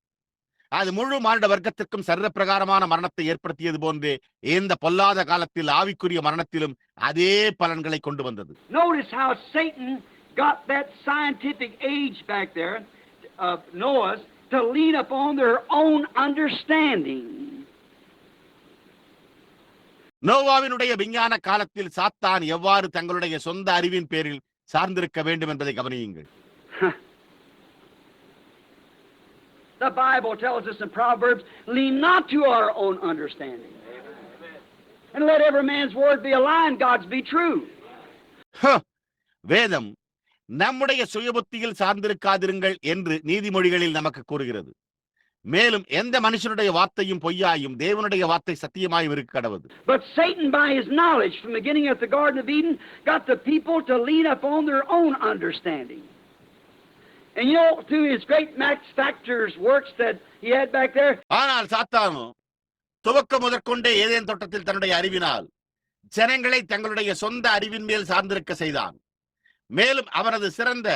அது முழு மானிட வர்க்கத்திற்கும் சரீர பிரகாரமான மரணத்தை ஏற்படுத்தியது போன்றே இந்த பொல்லாத காலத்தில் ஆவிக்குரிய மரணத்திலும் அதே பலன்களை கொண்டு வந்தது. Notice how Satan got that scientific age back there of Noah's to lean upon their own understanding. நோவாவினுடைய விஞ்ஞான காலத்தில் சாத்தான் எவ்வாறு தங்களுடைய சொந்த அறிவின் பேரில் சார்ந்திருக்க வேண்டும் என்பதை கவனியுங்கள். The Bible tells us in Proverbs, lean not to our own understanding. And let every man's word be a lie and God's be true. வேதம் நம்முடைய சுயபுத்தியில் சார்ந்திருக்காதிருங்கள் என்று நீதிமொழிகளில் நமக்கு கூறுகிறது. மேலும் எந்த மனுஷனுடைய வார்த்தையும் பொய்யாயும் தேவனுடைய வார்த்தை சத்தியமாயும் இருக்க கடவுது. But Satan, by his knowledge from the beginning of the Garden of Eden, got the people to lean upon their own understanding. And you know, through his great Max Factor's works that he had back there. ஆனால் சாத்தானோ துவக்க முதற்கொண்டே Eden தோட்டத்தில் தன்னுடைய அறிவினால் ஜனங்களை தங்களுடைய சொந்த அறிவின் மேல் சார்ந்திருக்க செய்தான். மேலும் அவனது சிறந்த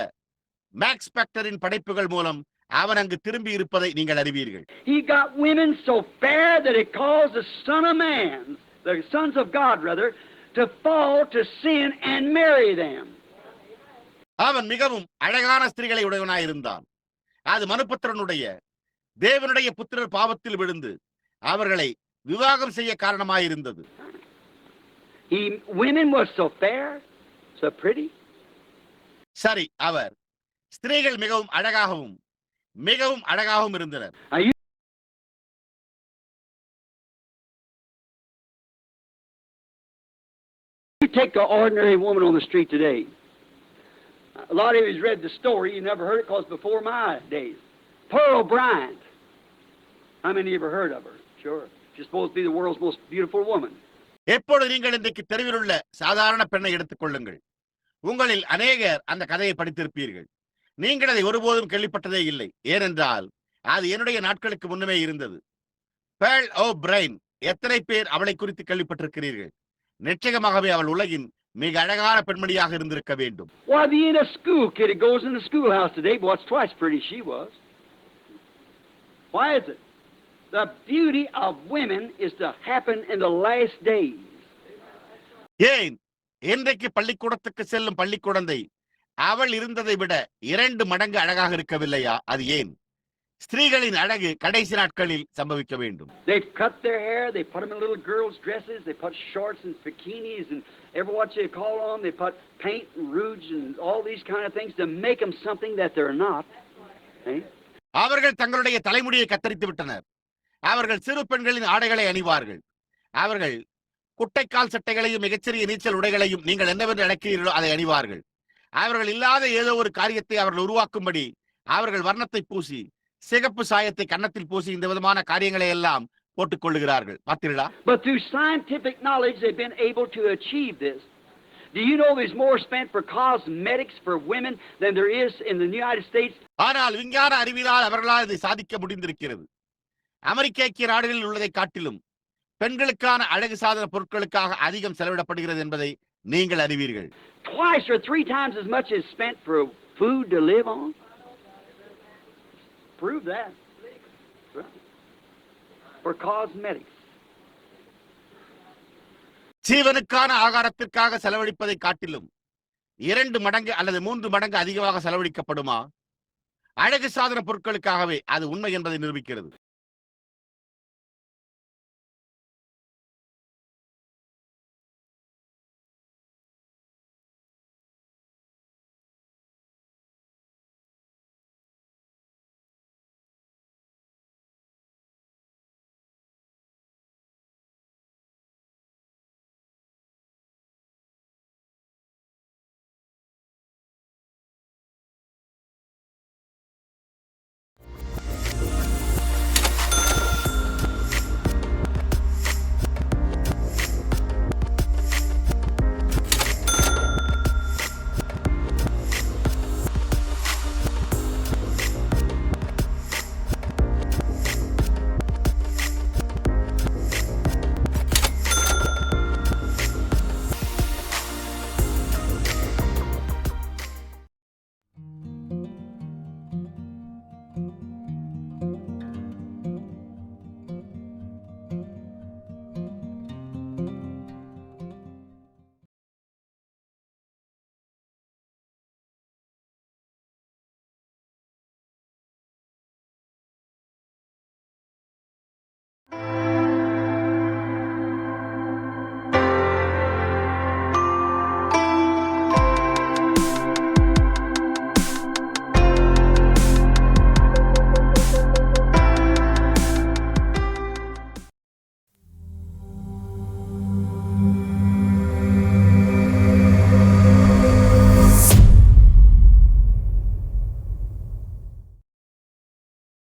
மேக்ஸ் ஃபேக்டரின் படைப்புகள் மூலம் அவன் அங்கு திரும்பி இருப்பதை நீங்கள் அறிவீர்கள். He got women so fair that it caused the son of man, the sons of God rather, to fall to sin and marry them. அவன் மிகவும் அழகான ஸ்திரீகளை உடையவனாயிருந்தான். அது மனுபுத்திரனுடைய தேவனுடைய புத்திரர் பாவத்தில் விழுந்து அவர்களை விவாகம் செய்ய காரணமாயிருந்தது. Women were so fair, so pretty. சரி, அவர் ஸ்திரீகள் மிகவும் அழகாகவும் இருந்தனர். You take an ordinary woman on the street today. A lot of you has read the story. You never heard it because before my days. Pearl Bryant. How many of you ever heard of her? Sure. She's supposed to be the world's most beautiful woman. எப்பொழுது நீங்கள் இன்றைக்கு தெருவில் உள்ள சாதாரண பெண்ணை எடுத்துக் கொள்ளுங்கள். உங்களில் அநேகர் அந்த கதையை படித்திருப்பீர்கள். நீங்கள் அதை ஒருபோதும் கேள்விப்பட்டதே இல்லை. ஏனென்றால் அது என்னுடைய நாட்களுக்கு முன்னமே இருந்தது. பேர்ல் ஓ பிரைன். எத்தனை பேர் அவளை குறித்து கேள்விப்பட்டிருக்கிறீர்கள்? நிச்சயமாகவே அவள் உலகின் மிக அழகான பெண்மணியாக இருந்திருக்க வேண்டும். Why, the in a school kid that goes in the schoolhouse today, but what's twice pretty she was. Why is it? The beauty of women is to happen in the last days. ஏன் இன்றைக்கு பள்ளிக்கூடத்துக்கு செல்லும் பள்ளி குழந்தை அவள் இருந்ததை விட 2 மடங்கு அழகாக இருக்கவில்லையா? அது ஏன்? ஸ்திரீகளின் அழகு கடைசி நாட்களில் சம்பவிக்க வேண்டும். They cut their hair, they put them in little girls' dresses, they put shorts and bikinis and every what they call on, they put paint and rouge and all these kind of things to make them something that they're not. அவர்கள் தங்களுடைய தலைமுடியை கத்தரித்து விட்டனர். அவர்கள் சிறு பெண்களின் ஆடைகளை அணிவார்கள். அவர்கள் குட்டைக்கால் சட்டைகளையும் மிகச்சிறிய நீச்சல் உடைகளையும் நீங்கள் என்னவென்று அழைக்கிறீர்களோ அதை அணிவார்கள். அவர்கள் இல்லாத ஏதோ ஒரு காரியத்தை அவர்கள் உருவாக்கும்படி அவர்கள் வர்ணத்தை பூசி சிகப்பு சாயத்தை கன்னத்தில் பூசி இந்த விதமான காரியங்களை எல்லாம் போட்டுக் கொள்ளுகிறார்கள். பார்த்தீர்களா? But through scientific knowledge they've been able to achieve this. Do you know there's more spent for cosmetics for women than there is in the United States? ஆனால் விஞ்ஞான அறிவினால் அவர்களால் இதை சாதிக்க முடிந்திருக்கிறது. அமெரிக்க ஐக்கிய நாடுகளில் உள்ளதை காட்டிலும் பெண்களுக்கான அழகு சாதன பொருட்களுக்காக அதிகம் செலவிடப்படுகிறது என்பதை நீங்கள் அறிவீர்கள். Twice or 3 times as much is spent for food to live on. Prove that. For cosmetics. ஜீவனுக்கான ஆகாரத்திற்காக செலவழிப்பதை காட்டிலும் 2 மடங்கு அல்லது 3 மடங்கு அதிகமாக செலவழிக்கப்படுமா? அழகு சாதன பொருட்களுக்காகவே அது உண்மை என்பதை நிரூபிக்கிறது.